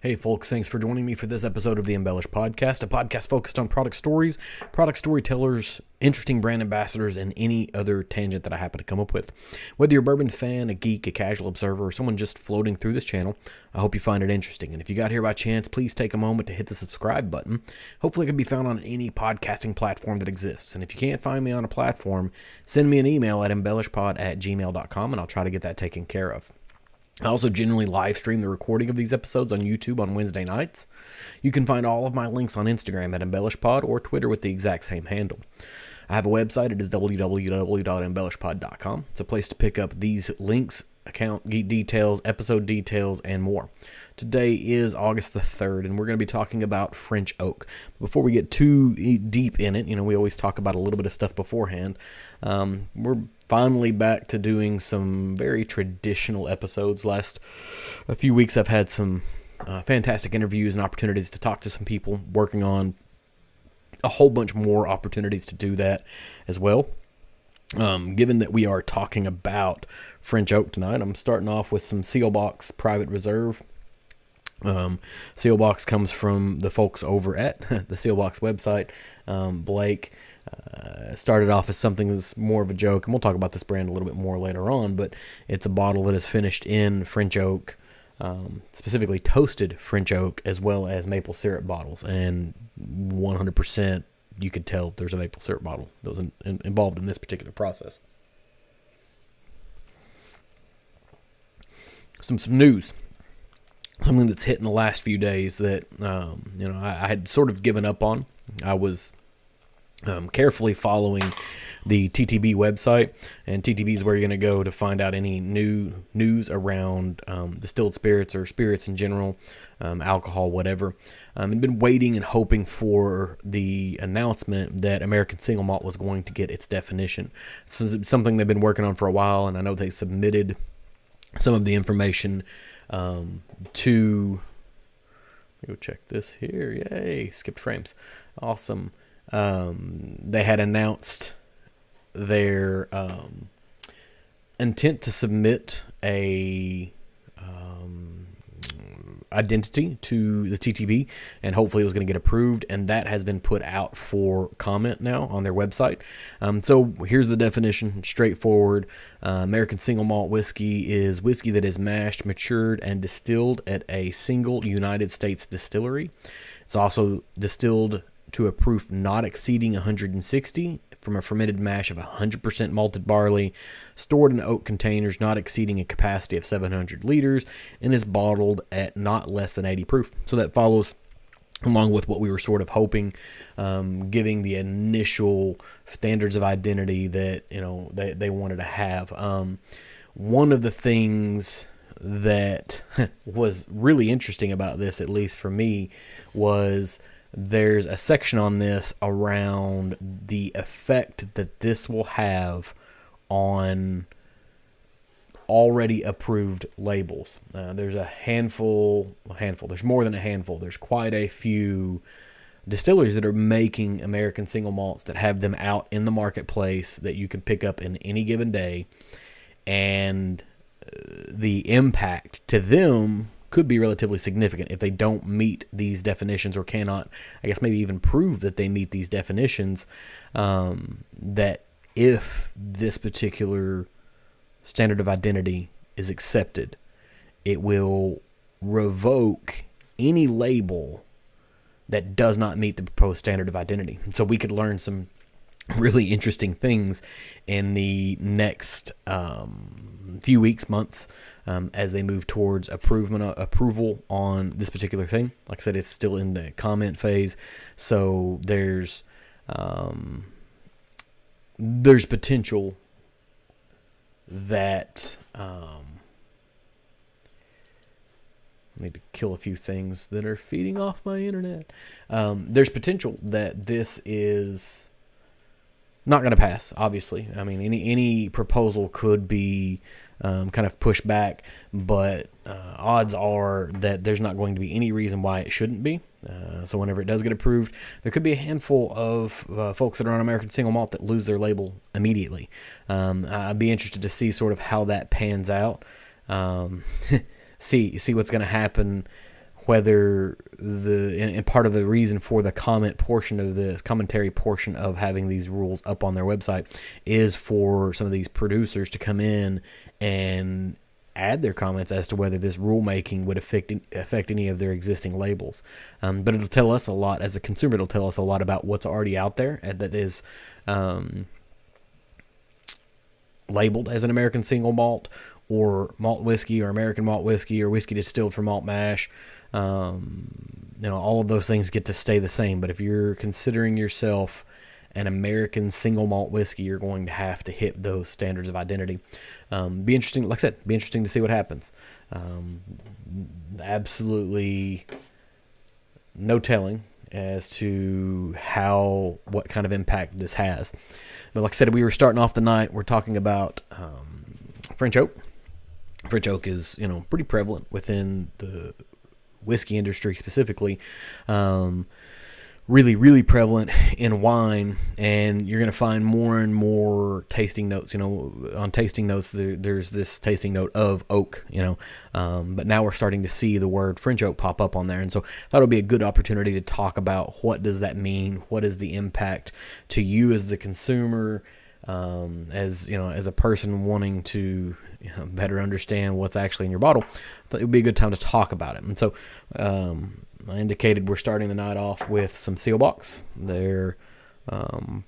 Hey folks, thanks for joining me for this episode of the Embellish Podcast, a podcast focused on product stories, product storytellers, interesting brand ambassadors, and any other tangent that I happen to come up with. Whether you're a bourbon fan, a geek, a casual observer, or someone just floating through this channel, I hope you find it interesting. And if you got here by chance, please take a moment to hit the subscribe button. Hopefully it can be found on any podcasting platform that exists. And if you can't find me on a platform, send me an email at embellishpod@gmail.com and I'll try to get that taken care of. I also generally live stream the recording of these episodes on YouTube on Wednesday nights. You can find all of my links on Instagram at EmbellishPod or Twitter with the exact same handle. I have a website. It is www.embellishpod.com. It's a place to pick up these links, account details, episode details, and more. Today is August the 3rd, and we're going to be talking about French oak. Before we get too deep in it, we always talk about a little bit of stuff beforehand. We're finally back to doing some very traditional episodes. Last a few weeks, I've had some fantastic interviews and opportunities to talk to some people, working on a whole bunch more opportunities to do that as well. Given that we are talking about French oak tonight, I'm starting off with some Seal Box Private Reserve. Seal Box comes from the folks over at the Seal Box website. Blake started off as something that's more of a joke, and we'll talk about this brand a little bit more later on, but it's a bottle that is finished in French oak, specifically toasted French oak, as well as maple syrup bottles, and 100% you could tell there's a maple syrup bottle that was involved in this particular process. Some news. Something that's hit in the last few days that I had sort of given up on. I was carefully following the TTB website, and TTB is where you're going to go to find out any new news around distilled spirits or spirits in general, alcohol, whatever. I've been waiting and hoping for the announcement that American Single Malt was going to get its definition. So it's something they've been working on for a while, and I know they submitted some of the information to... Go check this here. Yay, skipped frames. Awesome. They had announced their intent to submit a identity to the TTB, and hopefully it was going to get approved, and that has been put out for comment now on their website. So here's the definition, straightforward. American Single Malt Whiskey is whiskey that is mashed, matured, and distilled at a single United States distillery. It's also distilled to a proof not exceeding 160 from a fermented mash of 100% malted barley, stored in oak containers not exceeding a capacity of 700 liters, and is bottled at not less than 80 proof. So that follows along with what we were sort of hoping, giving the initial standards of identity that they wanted to have. One of the things that was really interesting about this, at least for me, was there's a section on this around the effect that this will have on already approved labels. There's a handful, there's more than a handful. There's quite a few distilleries that are making American single malts that have them out in the marketplace that you can pick up in any given day. And the impact to them could be relatively significant if they don't meet these definitions, or cannot, I guess, maybe even prove that they meet these definitions. That if this particular standard of identity is accepted, it will revoke any label that does not meet the proposed standard of identity. And so we could learn some really interesting things in the next few weeks, months, as they move towards approval on this particular thing. Like I said, it's still in the comment phase, so there's potential that I need to kill a few things that are feeding off my internet. There's potential that this is not going to pass, obviously. I mean, any proposal could be kind of pushed back, but odds are that there's not going to be any reason why it shouldn't be. So whenever it does get approved, there could be a handful of folks that are on American Single Malt that lose their label immediately. I'd be interested to see sort of how that pans out. See what's going to happen whether and part of the reason for the commentary portion of having these rules up on their website is for some of these producers to come in and add their comments as to whether this rulemaking would affect any of their existing labels. But it'll tell us a lot as a consumer. It'll tell us a lot about what's already out there that is labeled as an American single malt or malt whiskey or American malt whiskey or whiskey distilled from malt mash. All of those things get to stay the same. But if you're considering yourself an American single malt whiskey, you're going to have to hit those standards of identity. Be interesting, like I said, be interesting to see what happens. Absolutely no telling as to what kind of impact this has. But like I said, we were starting off the night, we're talking about French oak. French oak is, pretty prevalent within the whiskey industry specifically. Really, really prevalent in wine, and you're going to find more and more tasting notes. On tasting notes, there's this tasting note of oak, but now we're starting to see the word French oak pop up on there, and so that'll be a good opportunity to talk about what does that mean, what is the impact to you as the consumer, as a person wanting to better understand what's actually in your bottle. It would be a good time to talk about it, and so. I indicated we're starting the night off with some Seal Box. They're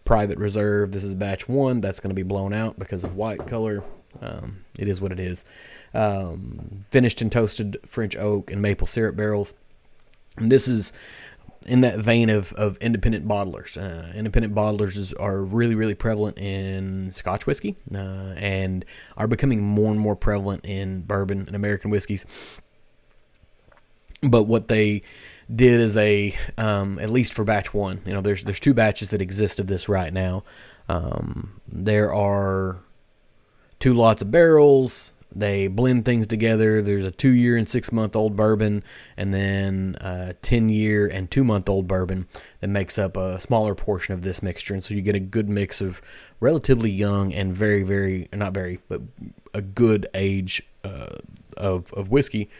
private reserve. This is batch 1. That's going to be blown out because of white color. It is what it is. Finished and toasted French oak and maple syrup barrels. And this is in that vein of independent bottlers. Independent bottlers are really, really prevalent in Scotch whiskey and are becoming more and more prevalent in bourbon and American whiskeys. But what they did is they, at least for batch 1, there's 2 batches that exist of this right now. There are 2 lots of barrels. They blend things together. There's a 2-year and 6-month-old bourbon, and then a 10-year and 2-month-old bourbon that makes up a smaller portion of this mixture. And so you get a good mix of relatively young and very, very, not very, but a good age of whiskey.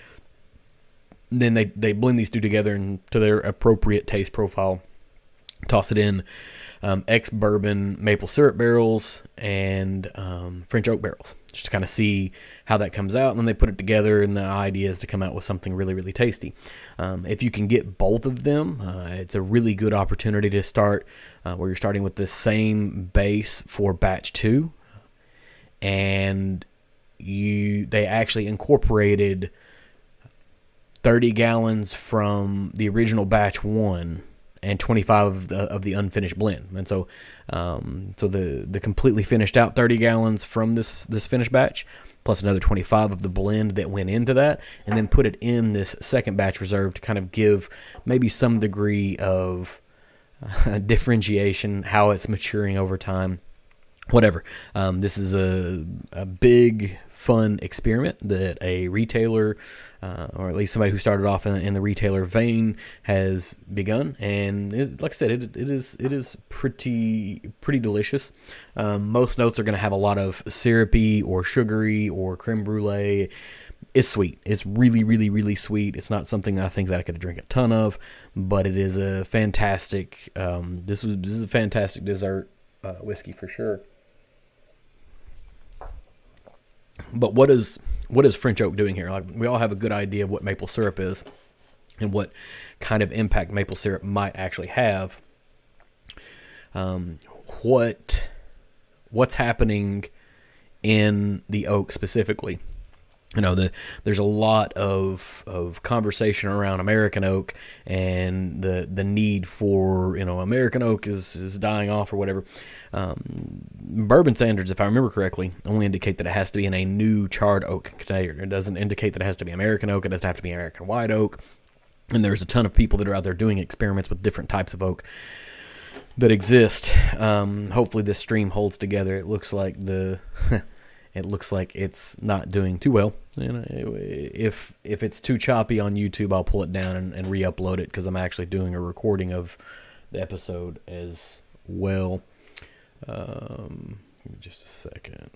Then they blend these 2 together and to their appropriate taste profile. Toss it in ex-bourbon maple syrup barrels and French oak barrels, just to kind of see how that comes out. And then they put it together, and the idea is to come out with something really, really tasty. If you can get both of them, it's a really good opportunity to start where you're starting with the same base for batch 2. And they actually incorporated 30 gallons from the original batch 1 and 25 of the unfinished blend. And so the completely finished out 30 gallons from this finished batch, plus another 25 of the blend that went into that, and then put it in this second batch reserve to kind of give maybe some degree of differentiation, how it's maturing over time. Whatever. This is a big, fun experiment that a retailer, or at least somebody who started off in the retailer vein, has begun. And like I said, it is pretty delicious. Most notes are going to have a lot of syrupy or sugary or creme brulee. It's sweet. It's really, really, really sweet. It's not something I think that I could drink a ton of, but it is a fantastic. This is a fantastic dessert whiskey for sure. But what is French oak doing here? Like, we all have a good idea of what maple syrup is and what kind of impact maple syrup might actually have. What's happening in the oak specifically? There's a lot of conversation around American oak and the need for, American oak is dying off or whatever. Bourbon standards, if I remember correctly, only indicate that it has to be in a new charred oak container. It doesn't indicate that it has to be American oak. It doesn't have to be American white oak. And there's a ton of people that are out there doing experiments with different types of oak that exist. Hopefully this stream holds together. It looks like it looks like it's not doing too well. If it's too choppy on YouTube, I'll pull it down and re-upload it, because I'm actually doing a recording of the episode as well. Just a second.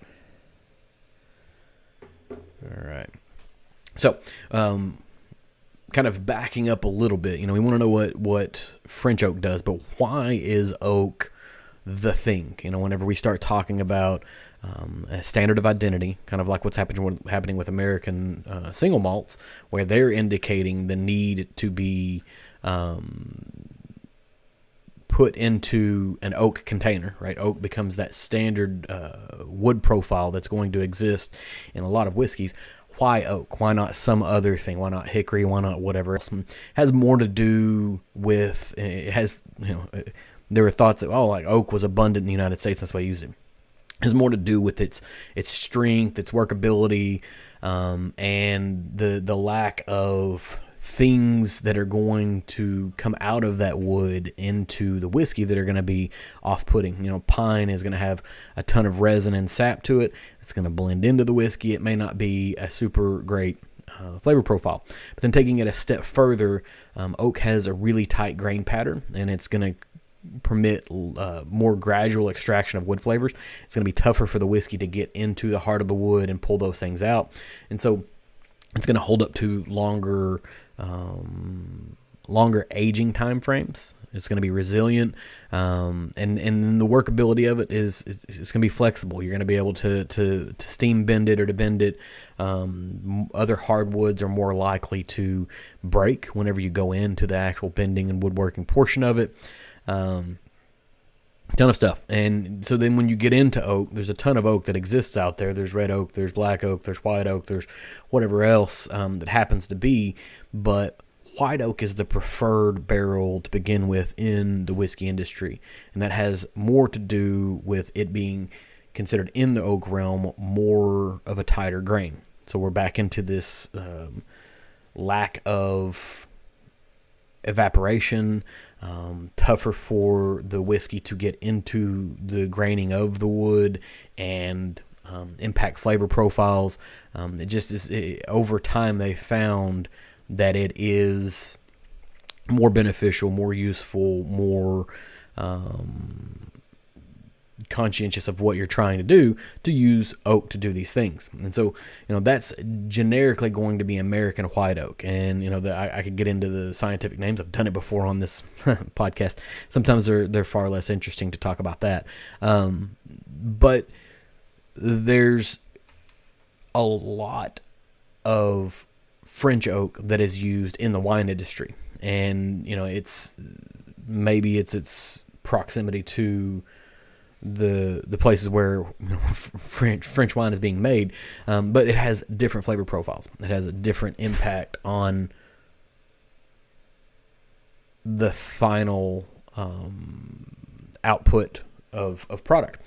All right. So, kind kind of backing up a little bit, we want to know what French oak does, but why is oak the thing? Whenever we start talking about a standard of identity, kind of like what's happening with American single malts, where they're indicating the need to be put into an oak container, right? Oak becomes that standard wood profile that's going to exist in a lot of whiskeys. Why oak? Why not some other thing? Why not hickory? Why not whatever else? It has more to do with, it has, there were thoughts that, like oak was abundant in the United States, that's why I used it. It has more to do with its strength, its workability, and the lack of things that are going to come out of that wood into the whiskey that are going to be off-putting. Pine is going to have a ton of resin and sap to it. It's going to blend into the whiskey. It may not be a super great flavor profile. But then taking it a step further, oak has a really tight grain pattern, and it's going to permit more gradual extraction of wood flavors. It's going to be tougher for the whiskey to get into the heart of the wood and pull those things out. And so it's going to hold up to longer aging time frames. It's going to be resilient, and then the workability of it is it's going to be flexible. You're going to be able to steam bend it or to bend it. Other hardwoods are more likely to break whenever you go into the actual bending and woodworking portion of it. Ton of stuff. And so then when you get into oak, there's a ton of oak that exists out there. There's red oak, there's black oak, there's white oak, there's whatever else that happens to be. But white oak is the preferred barrel to begin with in the whiskey industry. And that has more to do with it being considered in the oak realm more of a tighter grain. So we're back into this lack of evaporation, tougher for the whiskey to get into the graining of the wood and impact flavor profiles. It just is, over time they found that it is more beneficial, more useful, more conscientious of what you're trying to do to use oak to do these things. And so, that's generically going to be American white oak. And, I could get into the scientific names. I've done it before on this podcast. Sometimes they're far less interesting to talk about that. But there's a lot of French oak that is used in the wine industry. And, it's its proximity to the places where French wine is being made, but it has different flavor profiles. It has a different impact on the final output of product.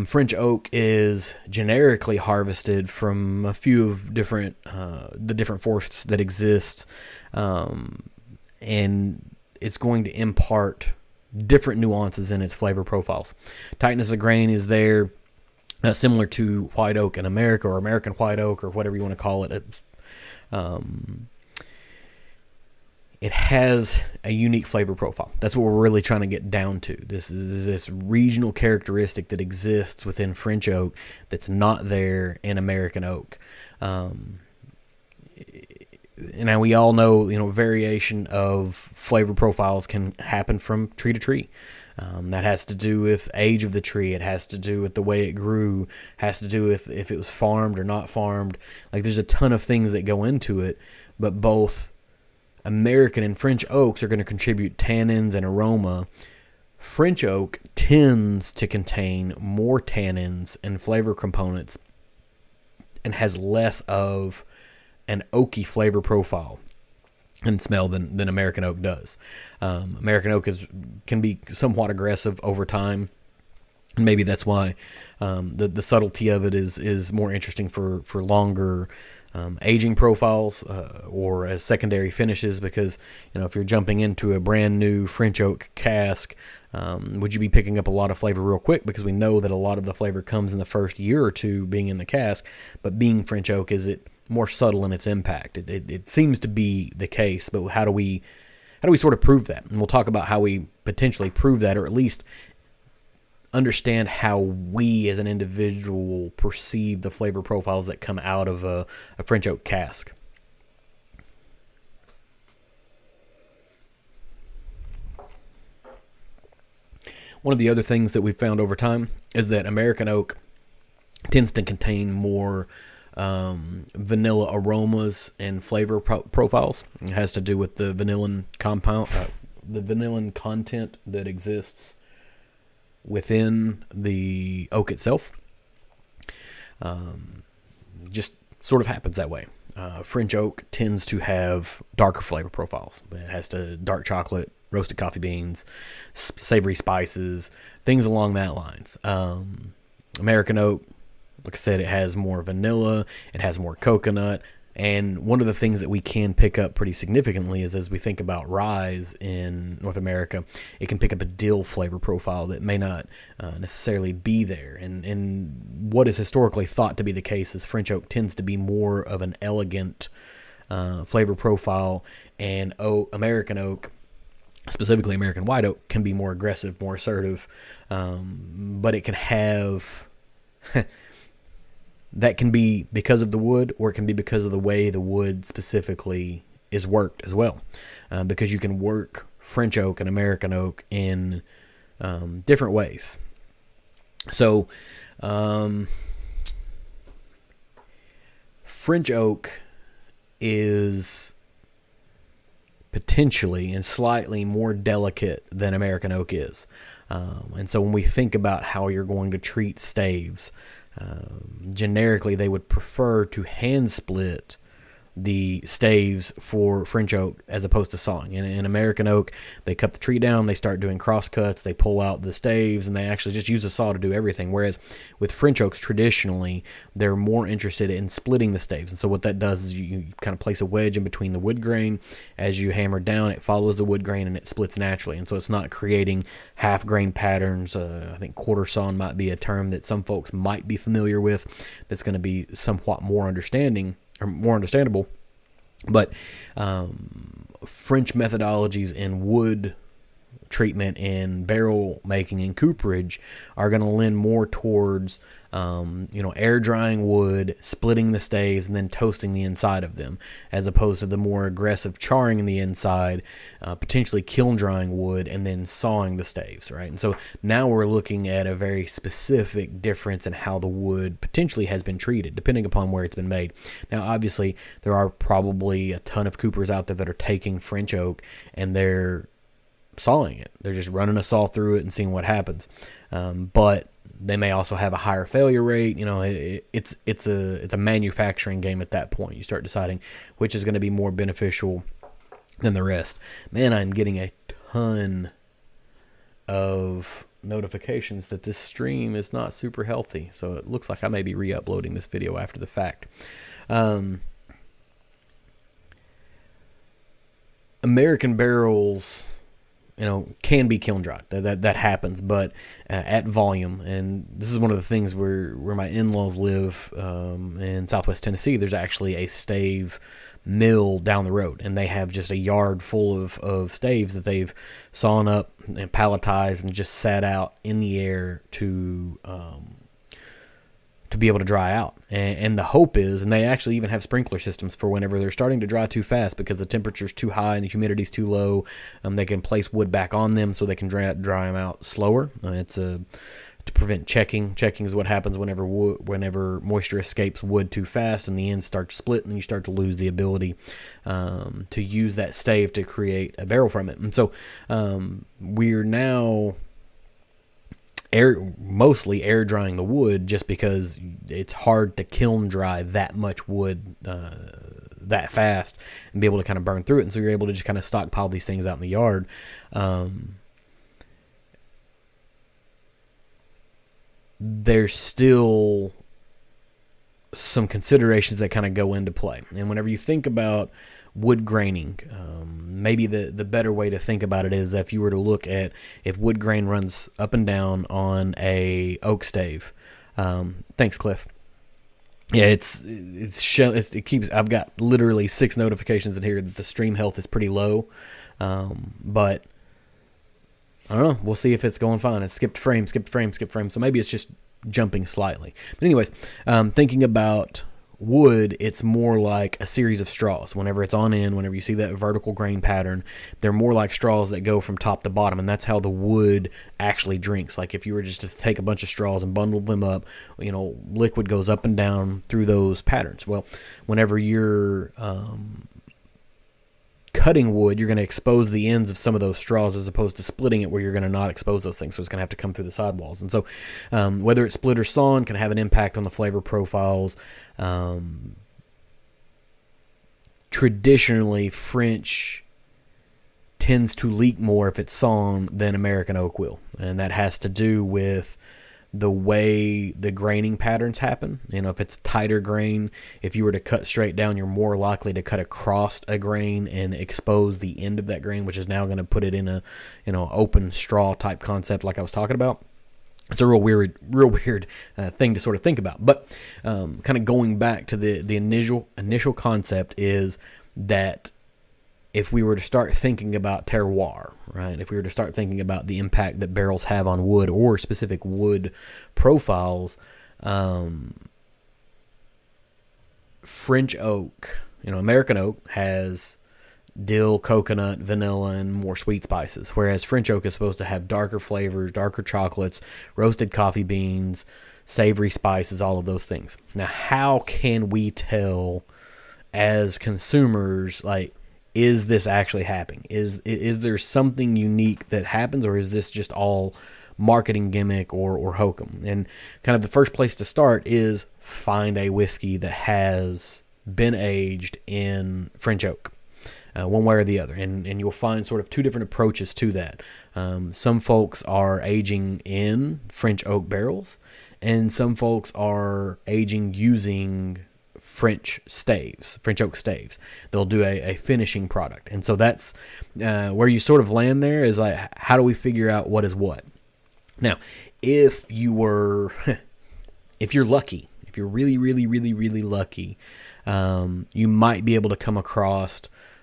French oak is generically harvested from a few of the different forests that exist, and it's going to impart different nuances in its flavor profiles. Tightness of grain is there, similar to white oak in America, or American white oak, or whatever you want to call it. It has a unique flavor profile. That's what we're really trying to get down to. This is this regional characteristic that exists within French oak that's not there in American oak. Now we all know, variation of flavor profiles can happen from tree to tree. That has to do with age of the tree. It has to do with the way it grew. Has to do with if it was farmed or not farmed. Like, there's a ton of things that go into it, but both American and French oaks are going to contribute tannins and aroma. French oak tends to contain more tannins and flavor components and has less of an oaky flavor profile and smell than American oak does. American oak can be somewhat aggressive over time, and maybe that's why the subtlety of it is more interesting for longer aging profiles or as secondary finishes, because if you're jumping into a brand new French oak cask, would you be picking up a lot of flavor real quick? Because we know that a lot of the flavor comes in the first year or two being in the cask, but being French oak, is it more subtle in its impact? It seems to be the case, but how do we sort of prove that? And we'll talk about how we potentially prove that, or at least understand how we as an individual perceive the flavor profiles that come out of a French oak cask. One of the other things that we've found over time is that American oak tends to contain more vanilla aromas and flavor profiles. It has to do with the vanillin compound, the vanillin content that exists within the oak itself. Just sort of happens that way. French oak tends to have darker flavor profiles. It has to dark chocolate, roasted coffee beans, savory spices, things along that lines. American oak, like I said, it has more vanilla, it has more coconut, and one of the things that we can pick up pretty significantly is as we think about rye in North America, it can pick up a dill flavor profile that may not necessarily be there. And what is historically thought to be the case is French oak tends to be more of an elegant flavor profile, and American oak, specifically American white oak, can be more aggressive, more assertive, but it can have... That can be because of the wood, or it can be because of the way the wood specifically is worked as well. Because you can work French oak and American oak in different ways. So, French oak is potentially and slightly more delicate than American oak is. And so when we think about how you're going to treat staves, generically, they would prefer to hand split the staves for French oak as opposed to sawing. In American oak, they cut the tree down, they start doing cross cuts, they pull out the staves, and they actually just use a saw to do everything. Whereas with French oaks, traditionally, they're more interested in splitting the staves. And so what that does is you kind of place a wedge in between the wood grain. As you hammer down, it follows the wood grain and it splits naturally. And so it's not creating half grain patterns. I think quarter sawn might be a term that some folks might be familiar with that's going to be somewhat more understandable. But French methodologies in wood treatment and barrel making and cooperage are going to lend more towards air drying wood, splitting the staves, and then toasting the inside of them, as opposed to the more aggressive charring in the inside, potentially kiln drying wood, and then sawing the staves, right? And so now we're looking at a very specific difference in how the wood potentially has been treated, depending upon where it's been made. Now, obviously, there are probably a ton of coopers out there that are taking French oak and they're sawing it. They're just running a saw through it and seeing what happens. But they may also have a higher failure rate. It's a manufacturing game at that point. You start deciding which is going to be more beneficial than the rest. Man, I'm getting a ton of notifications that this stream is not super healthy. So it looks like I may be re-uploading this video after the fact. American barrels, can be kiln dried. That happens, but at volume. And this is one of the things where my in-laws live in Southwest Tennessee. There's actually a stave mill down the road, and they have just a yard full of staves that they've sawn up and palletized and just sat out in the air to be able to dry out. And the hope is, and they actually even have sprinkler systems for whenever they're starting to dry too fast because the temperature's too high and the humidity's too low, they can place wood back on them so they can dry them out slower. It's to prevent checking. Checking is what happens whenever moisture escapes wood too fast and the ends start to split and you start to lose the ability to use that stave to create a barrel from it. And so we're now mostly air drying the wood just because it's hard to kiln dry that much wood that fast and be able to kind of burn through it. And so you're able to just kind of stockpile these things out in the yard. There's still some considerations that kind of go into play. And whenever you think about wood graining, maybe the better way to think about it is if you were to look at if wood grain runs up and down on a oak stave. Thanks, Cliff. Yeah, it keeps. I've got literally 6 notifications in here that the stream health is pretty low, but I don't know. We'll see if it's going fine. It skipped frame. So maybe it's just jumping slightly. But anyways, thinking about wood, it's more like a series of straws. Whenever it's on end, whenever you see that vertical grain pattern, they're more like straws that go from top to bottom, and that's how the wood actually drinks. Like if you were just to take a bunch of straws and bundle them up, liquid goes up and down through those patterns. Well, whenever you're cutting wood, you're going to expose the ends of some of those straws as opposed to splitting it where you're going to not expose those things. So it's going to have to come through the sidewalls. And so whether it's split or sawn can have an impact on the flavor profiles. Traditionally, French tends to leak more if it's sawn than American oak will. And that has to do with the way the graining patterns happen. If it's tighter grain, if you were to cut straight down, you're more likely to cut across a grain and expose the end of that grain, which is now going to put it in a open straw type concept like I was talking about. It's a real weird thing to sort of think about. But kind of going back to the initial concept is that if we were to start thinking about terroir, right? If we were to start thinking about the impact that barrels have on wood or specific wood profiles, French oak, American oak has dill, coconut, vanilla, and more sweet spices, whereas French oak is supposed to have darker flavors, darker chocolates, roasted coffee beans, savory spices, all of those things. Now, how can we tell as consumers, is this actually happening? Is there something unique that happens, or is this just all marketing gimmick or hokum? And kind of the first place to start is find a whiskey that has been aged in French oak, one way or the other. And you'll find sort of two different approaches to that. Some folks are aging in French oak barrels, and some folks are aging using French oak staves. They'll do a finishing product. And so that's where you sort of land there is how do we figure out what is what? Now, if you're lucky, if you're really, really, really, really lucky, you might be able to come across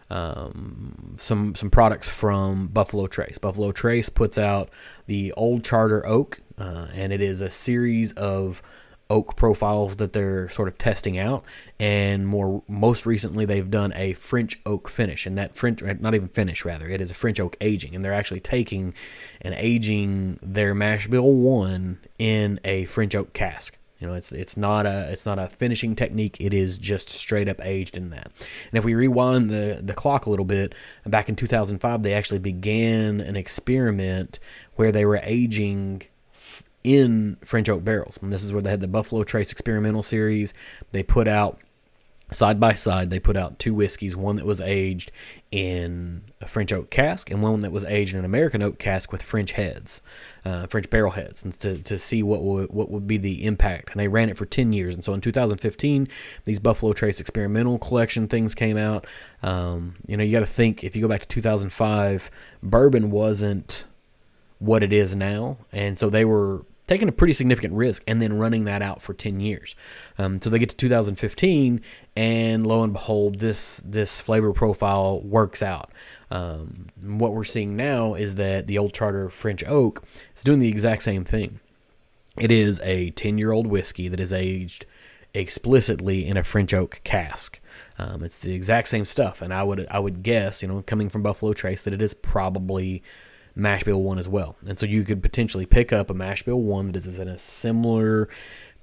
some products from Buffalo Trace. Buffalo Trace puts out the Old Charter Oak, and it is a series of oak profiles that they're sort of testing out, and most recently they've done a French oak finish, and that not even finish, rather it is a French oak aging, and they're actually taking and aging their mash bill 1 in a French oak cask. It's not a finishing technique. It is just straight up aged in that. And if we rewind the clock a little bit, back in 2005 they actually began an experiment where they were aging in French oak barrels. And this is where they had the Buffalo Trace experimental series. They put out side by side, they put out two whiskeys, one that was aged in a French oak cask and one that was aged in an American oak cask with French heads, French barrel heads, and to see what would be the impact. And they ran it for 10 years. And so in 2015, these Buffalo Trace experimental collection things came out. You got to think, if you go back to 2005, bourbon wasn't what it is now. And so they were taking a pretty significant risk and then running that out for 10 years. So they get to 2015, and lo and behold, this flavor profile works out. What we're seeing now is that the Old Charter French Oak is doing the exact same thing. It is a 10-year-old whiskey that is aged explicitly in a French oak cask. It's the exact same stuff, and I would guess, coming from Buffalo Trace, that it is probably mash bill 1 as well. And so you could potentially pick up a mash bill 1 that is in a similar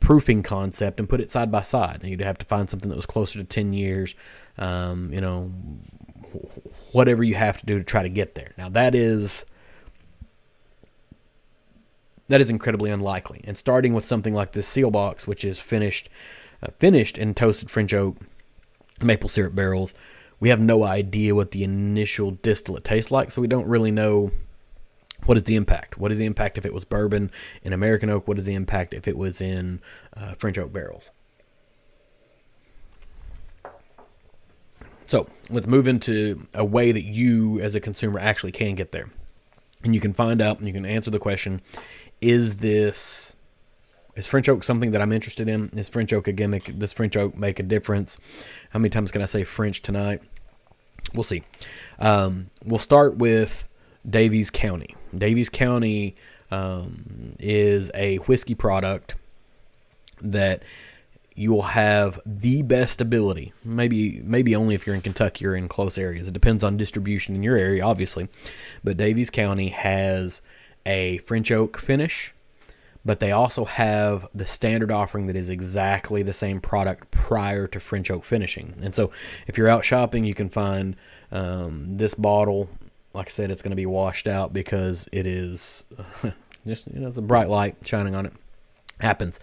proofing concept and put it side by side. And you'd have to find something that was closer to 10 years, whatever you have to do to try to get there. Now that is incredibly unlikely. And starting with something like this seal box, which is finished in toasted French oak maple syrup barrels, we have no idea what the initial distillate tastes like, so we don't really know what is the impact. What is the impact if it was bourbon in American oak? What is the impact if it was in French oak barrels? So let's move into a way that you as a consumer actually can get there. And you can find out, and you can answer the question, is French oak something that I'm interested in? Is French oak a gimmick? Does French oak make a difference? How many times can I say French tonight? We'll see. We'll start with Davies County. Davies County is a whiskey product that you will have the best ability. Maybe only if you're in Kentucky or in close areas. It depends on distribution in your area, obviously. But Daviess County has a French oak finish, but they also have the standard offering that is exactly the same product prior to French oak finishing. And so if you're out shopping, you can find this bottle. Like I said, it's going to be washed out because it is just, it's a bright light shining on it. Happens.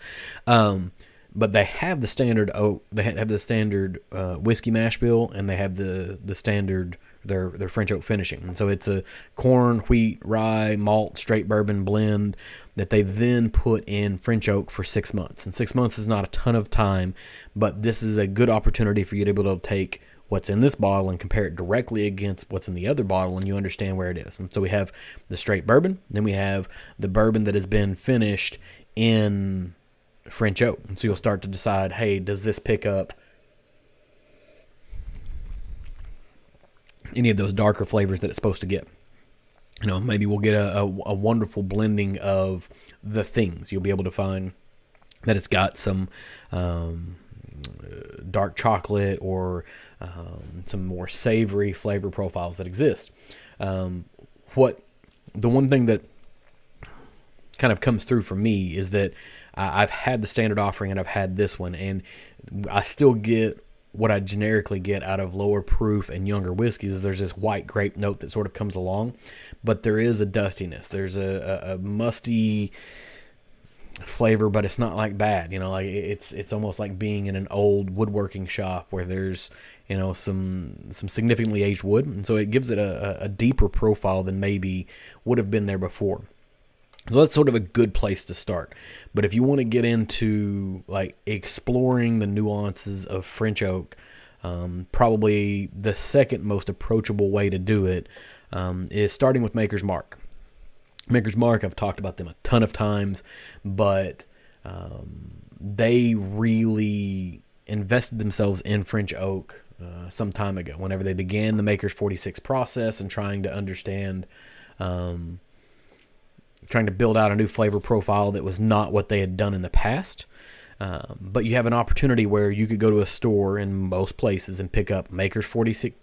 But they have the standard oak. They have the standard whiskey mash bill, and they have the standard their French oak finishing. And so it's a corn, wheat, rye, malt, straight bourbon blend that they then put in French oak for 6 months. And 6 months is not a ton of time, but this is a good opportunity for you to be able to take what's in this bottle and compare it directly against what's in the other bottle, and you understand where it is. And so we have the straight bourbon, then we have the bourbon that has been finished in French oak. And so you'll start to decide, hey, does this pick up any of those darker flavors that it's supposed to get? Maybe we'll get a wonderful blending of the things. You'll be able to find that it's got some dark chocolate or some more savory flavor profiles that exist. The one thing that kind of comes through for me is that I've had the standard offering and I've had this one, and I still get what I generically get out of lower proof and younger whiskeys. Is there's this white grape note that sort of comes along, but there is a dustiness. There's a musty flavor, but it's not like bad. Like it's almost like being in an old woodworking shop where there's some significantly aged wood, and so it gives it a deeper profile than maybe would have been there before. So that's sort of a good place to start. But if you want to get into like exploring the nuances of French oak, probably the second most approachable way to do it is starting with Maker's Mark. Maker's Mark, I've talked about them a ton of times, but they really invested themselves in French oak some time ago, whenever they began the Maker's 46 process and trying to understand, trying to build out a new flavor profile that was not what they had done in the past. But you have an opportunity where you could go to a store in most places and pick up Maker's 46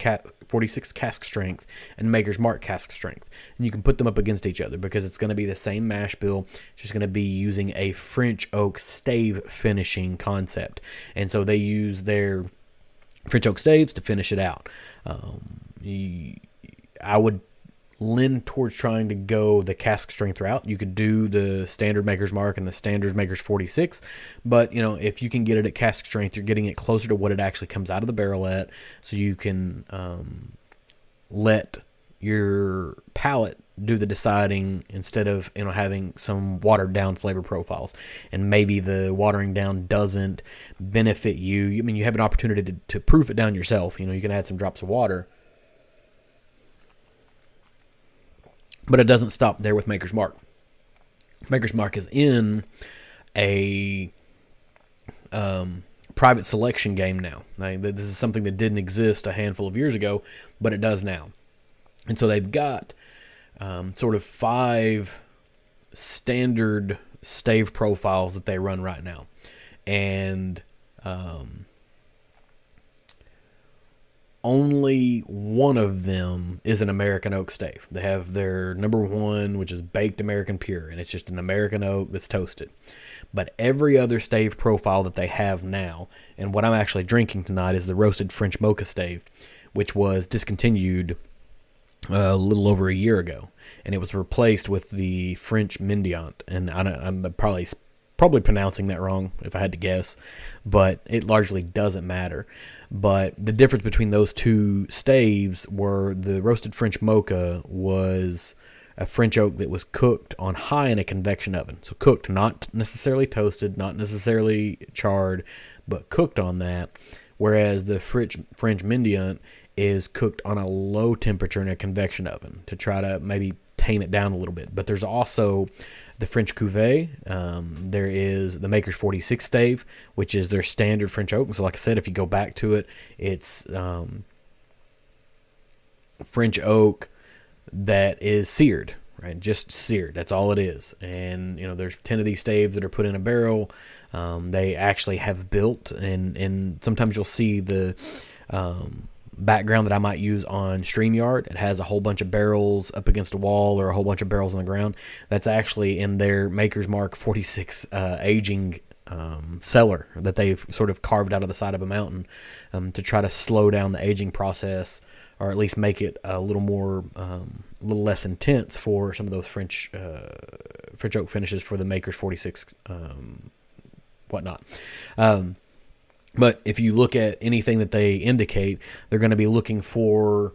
cask strength and Maker's Mark cask strength. And you can put them up against each other because it's going to be the same mash bill. It's just going to be using a French oak stave finishing concept. And so they use their French oak staves to finish it out. I would lend towards trying to go the cask strength route. You could do the standard Maker's Mark and the standard Maker's 46, but if you can get it at cask strength, you're getting it closer to what it actually comes out of the barrel at, so you can let your palate do the deciding instead of having some watered down flavor profiles. And maybe the watering down doesn't benefit you. You have an opportunity to proof it down yourself. You can add some drops of water. But it doesn't stop there with Maker's Mark. Maker's Mark is in a private selection game now. This is something that didn't exist a handful of years ago, but it does now. And so they've got sort of 5 standard stave profiles that they run right now. And only one of them is an American oak stave. They have their number 1, which is baked American pure, and it's just an American oak that's toasted. But every other stave profile that they have now, and what I'm actually drinking tonight is the roasted French mocha stave, which was discontinued a little over a year ago, and it was replaced with the French Mendiant. And I'm probably pronouncing that wrong if I had to guess, but it largely doesn't matter. But the difference between those two staves were the roasted French mocha was a French oak that was cooked on high in a convection oven. So cooked, not necessarily toasted, not necessarily charred, but cooked on that. Whereas the French Mendiant is cooked on a low temperature in a convection oven to try to maybe tame it down a little bit. But there's also the French Cuvée. There is the Maker's 46 stave, which is their standard French oak. And so like I said, if you go back to it, it's French oak that is seared. right? Just seared. That's all it is. And there's 10 of these staves that are put in a barrel. They actually have built, and sometimes you'll see the background that I might use on StreamYard. It has a whole bunch of barrels up against a wall or a whole bunch of barrels on the ground. That's actually in their Maker's Mark 46 aging cellar that they've sort of carved out of the side of a mountain to try to slow down the aging process, or at least make it a little more, a little less intense for some of those French oak finishes for the Maker's 46 whatnot. But if you look at anything that they indicate, they're going to be looking for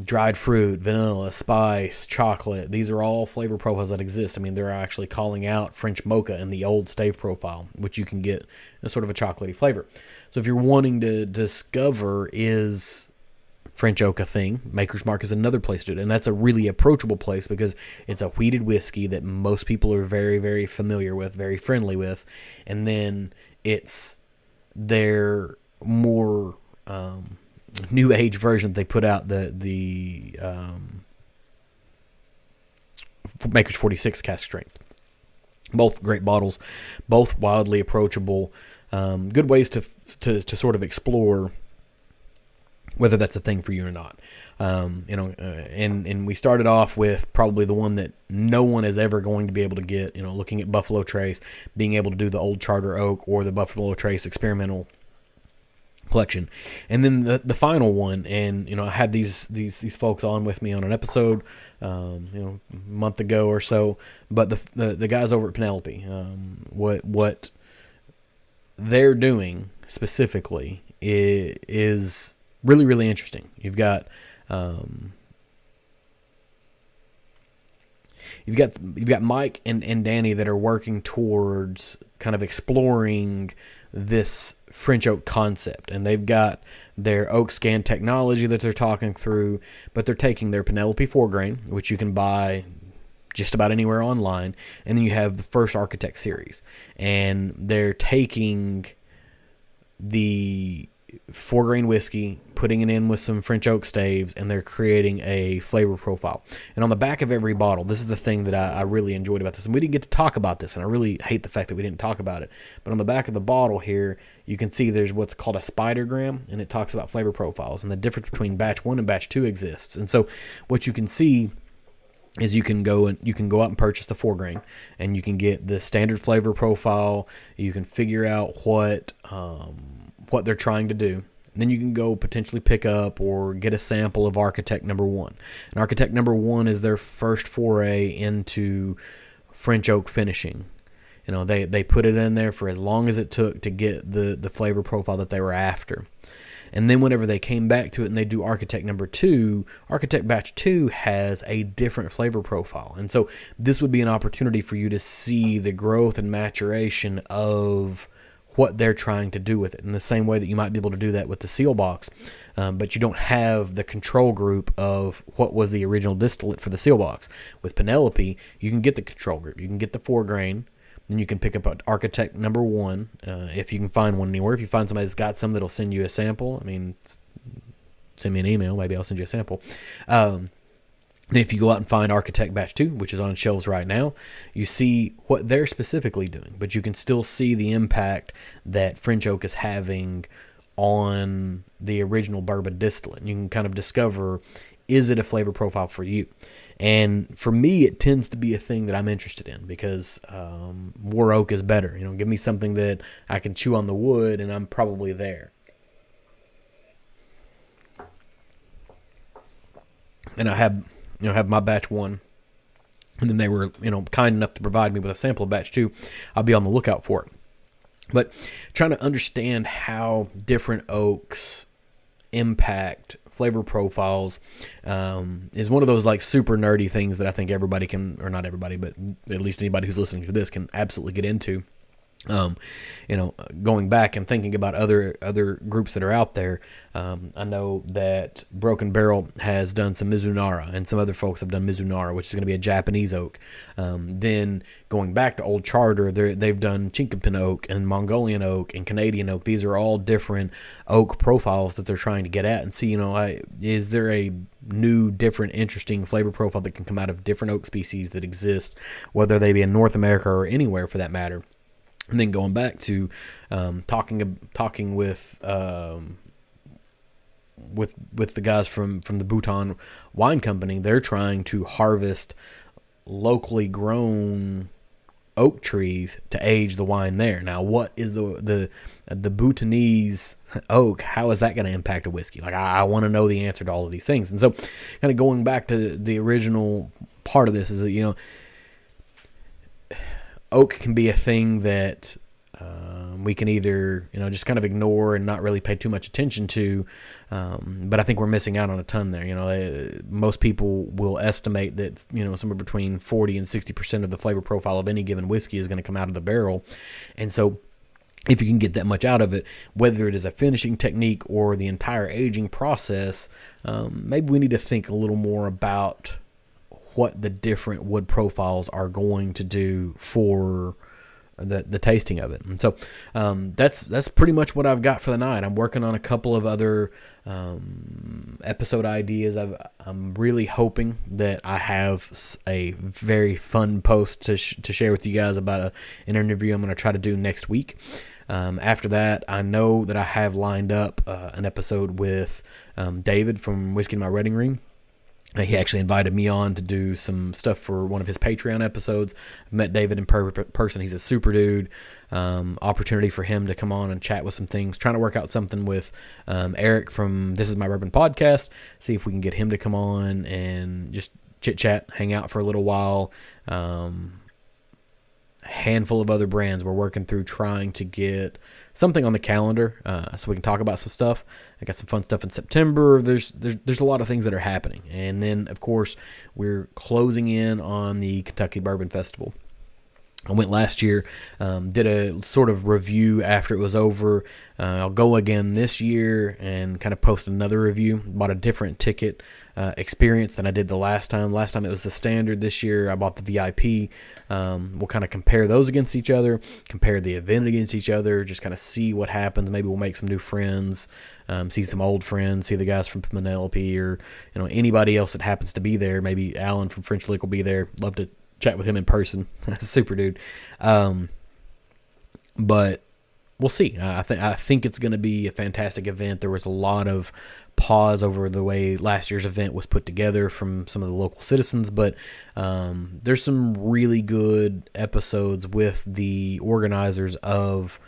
dried fruit, vanilla, spice, chocolate. These are all flavor profiles that exist. I mean, they're actually calling out French mocha in the old Stave profile, which you can get a sort of a chocolatey flavor. So if you're wanting to discover, is French oak a thing, Maker's Mark is another place to do it. And that's a really approachable place because it's a wheated whiskey that most people are very, very familiar with, very friendly with. And then it's their more new age version they put out, the Maker's 46 cask strength. Both great bottles, both wildly approachable, good ways to sort of explore whether that's a thing for you or not. And we started off with probably the one that no one is ever going to be able to get, looking at Buffalo Trace, being able to do the old Charter Oak or the Buffalo Trace experimental collection. And then the final one, and I had these folks on with me on an episode a month ago or so, but the guys over at Penelope, what they're doing specifically is really, really interesting. You've got Mike and Danny that are working towards kind of exploring this French oak concept, and they've got their oak scan technology that they're talking through, but they're taking their Penelope 4-grain, which you can buy just about anywhere online, and then you have the First Architect series, and they're taking the 4-grain whiskey, putting it in with some French oak staves, and they're creating a flavor profile. And on the back of every bottle, this is the thing that I really enjoyed about this, and we didn't get to talk about this, and I really hate the fact that we didn't talk about it, but on the back of the bottle here, you can see there's what's called a spidergram, and it talks about flavor profiles, and the difference between batch 1 and batch 2 exists. And so what you can see is you can go out and purchase the 4-grain, and you can get the standard flavor profile. You can figure out what they're trying to do. And then you can go potentially pick up or get a sample of Architect number 1. And Architect number 1 is their first foray into French oak finishing. They put it in there for as long as it took to get the flavor profile that they were after. And then whenever they came back to it and they do Architect number 2, Architect batch 2 has a different flavor profile. And so this would be an opportunity for you to see the growth and maturation of what they're trying to do with it, in the same way that you might be able to do that with the seal box, but you don't have the control group of what was the original distillate for the seal box. With Penelope, you can get the control group. You can get the 4-grain, then you can pick up an Architect number 1 if you can find one anywhere. If you find somebody that's got some, that'll send you a sample. Send me an email. Maybe I'll send you a sample. Then if you go out and find Architect Batch 2, which is on shelves right now, you see what they're specifically doing, but you can still see the impact that French oak is having on the original bourbon distillate. You can kind of discover, is it a flavor profile for you? And for me, it tends to be a thing that I'm interested in because more oak is better. Give me something that I can chew on the wood and I'm probably there. And I have my batch 1, and then they were, kind enough to provide me with a sample of batch 2. I'll be on the lookout for it. But trying to understand how different oaks impact flavor profiles is one of those like super nerdy things that I think everybody can, or not everybody, but at least anybody who's listening to this can absolutely get into. Um, going back and thinking about other groups that are out there, I know that Broken Barrel has done some Mizunara, and some other folks have done Mizunara, which is going to be a Japanese oak. Then going back to Old Charter, they've done Chinkapin oak and Mongolian oak and Canadian oak. These are all different oak profiles that they're trying to get at and see, is there a new, different, interesting flavor profile that can come out of different oak species that exist, whether they be in North America or anywhere for that matter. And then going back to talking with the guys from the Bhutan Wine Company, they're trying to harvest locally grown oak trees to age the wine there. Now, what is the Bhutanese oak? How is that going to impact a whiskey? Like, I want to know the answer to all of these things. And so, kind of going back to the original part of this is that oak can be a thing that we can either, just kind of ignore and not really pay too much attention to. But I think we're missing out on a ton there. Most people will estimate that, somewhere between 40 and 60% of the flavor profile of any given whiskey is going to come out of the barrel. And so if you can get that much out of it, whether it is a finishing technique or the entire aging process, maybe we need to think a little more about what the different wood profiles are going to do for the tasting of it. And so that's pretty much what I've got for the night. I'm working on a couple of other episode ideas. I'm really hoping that I have a very fun post to share with you guys about an interview I'm going to try to do next week. After that, I know that I have lined up an episode with David from Whiskey in My Wedding Ring. He actually invited me on to do some stuff for one of his Patreon episodes. I've met David in person. He's a super dude. Opportunity for him to come on and chat with some things. Trying to work out something with Eric from This Is My Bourbon podcast. See if we can get him to come on and just chit-chat, hang out for a little while. Handful of other brands we're working through trying to get something on the calendar so we can talk about some stuff. I got some fun stuff in September. There's a lot of things that are happening. And then, of course, we're closing in on the Kentucky Bourbon Festival. I went last year, did a sort of review after it was over. I'll go again this year and kind of post another review. Bought a different ticket experience than I did the last time. Last time it was the standard. This year I bought the VIP. We'll kind of compare those against each other, compare the event against each other, just kind of see what happens. Maybe we'll make some new friends, see some old friends, see the guys from Penelope or anybody else that happens to be there. Maybe Alan from French Lick will be there. Love to chat with him in person. Super dude. But we'll see. I think it's going to be a fantastic event. There was a lot of pause over the way last year's event was put together from some of the local citizens, but there's some really good episodes with the organizers of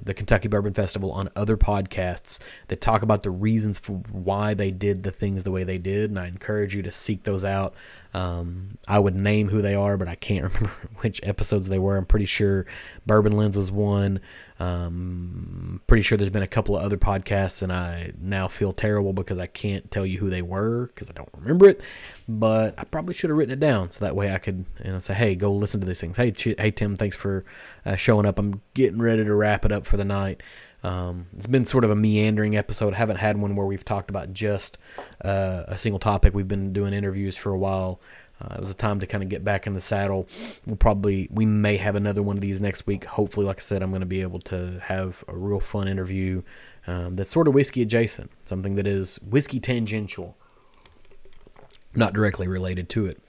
the Kentucky Bourbon Festival on other podcasts that talk about the reasons for why they did the things the way they did, and I encourage you to seek those out. I would name who they are, but I can't remember which episodes they were. I'm pretty sure Bourbon Lens was one. Pretty sure there's been a couple of other podcasts, and I now feel terrible because I can't tell you who they were because I don't remember it, but I probably should have written it down so that way I could say, hey, go listen to these things. Hey, Tim, thanks for showing up. I'm getting ready to wrap it up for the night. It's been sort of a meandering episode. I haven't had one where we've talked about just a single topic. We've been doing interviews for a while. It was a time to kind of get back in the saddle. We may have another one of these next week. Hopefully, like I said, I'm going to be able to have a real fun interview that's sort of whiskey adjacent, something that is whiskey tangential, not directly related to it.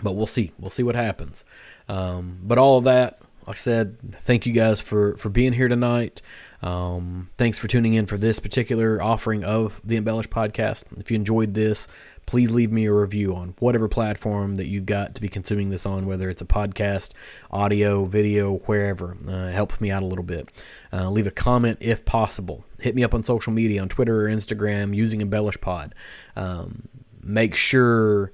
But we'll see. We'll see what happens. But all of that, like I said, thank you guys for being here tonight. Thanks for tuning in for this particular offering of the Embellished Podcast. If you enjoyed this, please leave me a review on whatever platform that you've got to be consuming this on, whether it's a podcast, audio, video, wherever. It helps me out a little bit. Leave a comment if possible. Hit me up on social media, on Twitter or Instagram, using Embellished Pod. Make sure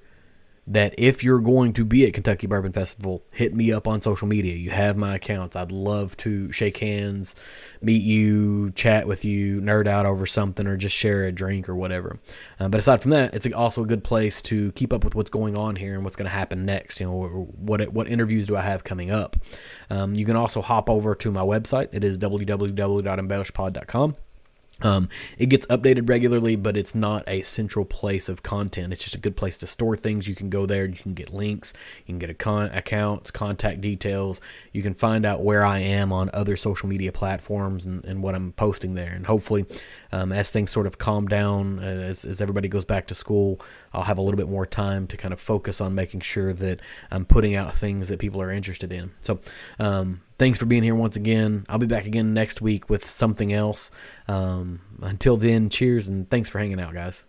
that if you're going to be at Kentucky Bourbon Festival, hit me up on social media. You have my accounts. I'd love to shake hands, meet you, chat with you, nerd out over something, or just share a drink or whatever. But aside from that, it's also a good place to keep up with what's going on here and what's going to happen next. What interviews do I have coming up? You can also hop over to my website. It is www.embellishpod.com. It gets updated regularly, but it's not a central place of content. It's just a good place to store things. You can go there. You can get links. You can get accounts, contact details. You can find out where I am on other social media platforms and what I'm posting there. And hopefully, as things sort of calm down, as everybody goes back to school, I'll have a little bit more time to kind of focus on making sure that I'm putting out things that people are interested in. So, thanks for being here once again. I'll be back again next week with something else. Until then, cheers, and thanks for hanging out, guys.